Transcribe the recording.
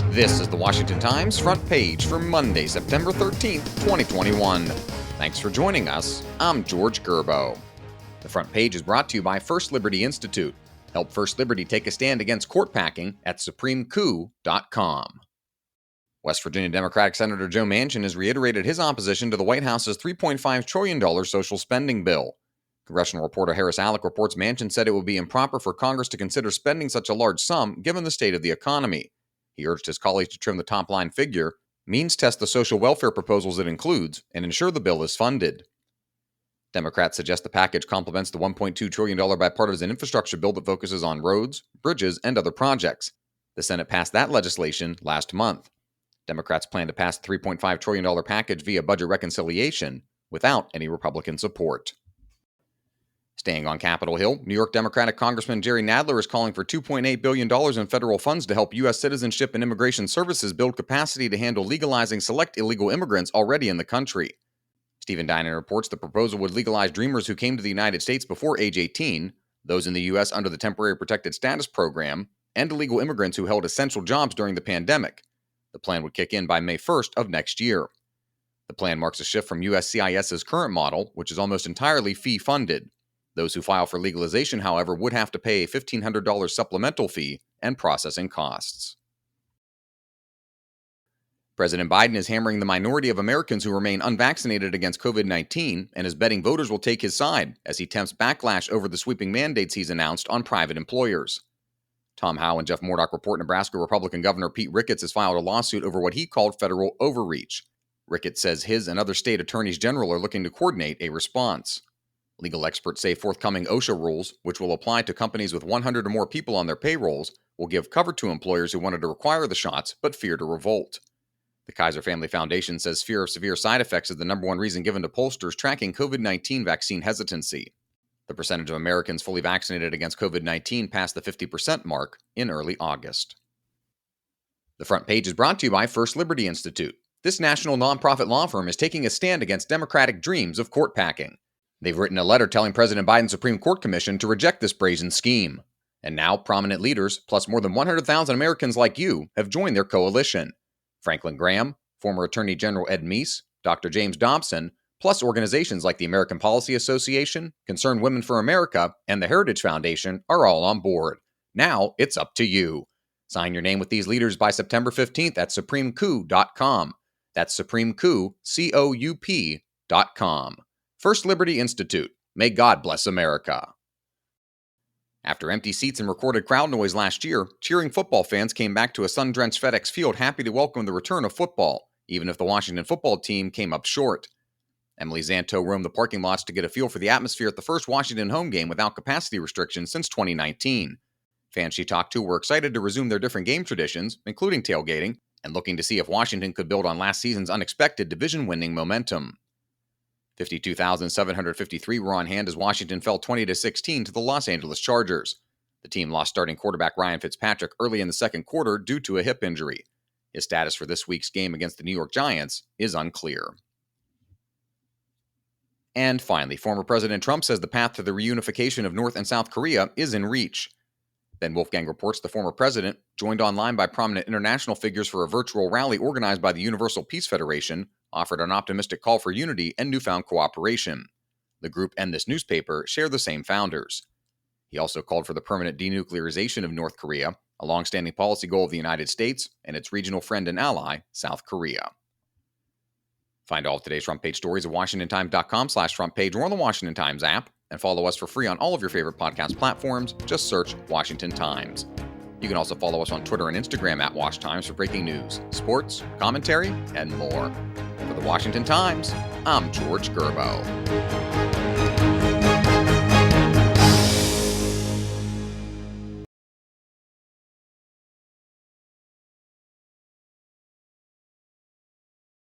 This is the Washington Times front page for Monday, September 13th, 2021. Thanks for joining us. I'm George Gerbo. The front page is brought to you by First Liberty Institute. Help First Liberty take a stand against court packing at supremecoup.com. West Virginia Democratic Senator Joe Manchin has reiterated his opposition to the White House's $3.5 trillion social spending bill. Congressional reporter Harris Alec reports Manchin said it would be improper for Congress to consider spending such a large sum given the state of the economy. He urged his colleagues to trim the top-line figure, means test the social welfare proposals it includes, and ensure the bill is funded. Democrats suggest the package complements the $1.2 trillion bipartisan infrastructure bill that focuses on roads, bridges, and other projects. The Senate passed that legislation last month. Democrats plan to pass the $3.5 trillion package via budget reconciliation without any Republican support. Staying on Capitol Hill, New York Democratic Congressman Jerry Nadler is calling for $2.8 billion in federal funds to help U.S. Citizenship and Immigration Services build capacity to handle legalizing select illegal immigrants already in the country. Stephen Dinan reports the proposal would legalize dreamers who came to the United States before age 18, those in the U.S. under the Temporary Protected Status Program, and illegal immigrants who held essential jobs during the pandemic. The plan would kick in by May 1st of next year. The plan marks a shift from USCIS's current model, which is almost entirely fee-funded. Those who file for legalization, however, would have to pay a $1,500 supplemental fee and processing costs. President Biden is hammering the minority of Americans who remain unvaccinated against COVID-19 and is betting voters will take his side as he tempts backlash over the sweeping mandates he's announced on private employers. Tom Howe and Jeff Murdoch report Nebraska Republican Governor Pete Ricketts has filed a lawsuit over what he called federal overreach. Ricketts says his and other state attorneys general are looking to coordinate a response. Legal experts say forthcoming OSHA rules, which will apply to companies with 100 or more people on their payrolls, will give cover to employers who wanted to require the shots but fear to revolt. The Kaiser Family Foundation says fear of severe side effects is the number one reason given to pollsters tracking COVID-19 vaccine hesitancy. The percentage of Americans fully vaccinated against COVID-19 passed the 50% mark in early August. The front page is brought to you by First Liberty Institute. This national nonprofit law firm is taking a stand against Democratic dreams of court packing. They've written a letter telling President Biden's Supreme Court Commission to reject this brazen scheme. And now, prominent leaders, plus more than 100,000 Americans like you, have joined their coalition. Franklin Graham, former Attorney General Ed Meese, Dr. James Dobson, plus organizations like the American Policy Association, Concerned Women for America, and the Heritage Foundation are all on board. Now, it's up to you. Sign your name with these leaders by September 15th at supremecoup.com. That's supremecoup.com. First Liberty Institute. May God bless America. After empty seats and recorded crowd noise last year, cheering football fans came back to a sun-drenched FedEx Field happy to welcome the return of football, even if the Washington football team came up short. Emily Zanto roamed the parking lots to get a feel for the atmosphere at the first Washington home game without capacity restrictions since 2019. Fans she talked to were excited to resume their different game traditions, including tailgating, and looking to see if Washington could build on last season's unexpected division-winning momentum. 52,753 were on hand as Washington fell 20-16 to the Los Angeles Chargers. The team lost starting quarterback Ryan Fitzpatrick early in the second quarter due to a hip injury. His status for this week's game against the New York Giants is unclear. And finally, former President Trump says the path to the reunification of North and South Korea is in reach. Ben Wolfgang reports the former president, joined online by prominent international figures for a virtual rally organized by the Universal Peace Federation, offered an optimistic call for unity and newfound cooperation. The group and this newspaper share the same founders. He also called for the permanent denuclearization of North Korea, a long-standing policy goal of the United States and its regional friend and ally, South Korea. Find all of today's front page stories at WashingtonTimes.com/front page or on the Washington Times app, and follow us for free on all of your favorite podcast platforms. Just search Washington Times. You can also follow us on Twitter and Instagram at Wash Times for breaking news, sports, commentary, and more. For the Washington Times, I'm George Gerbo.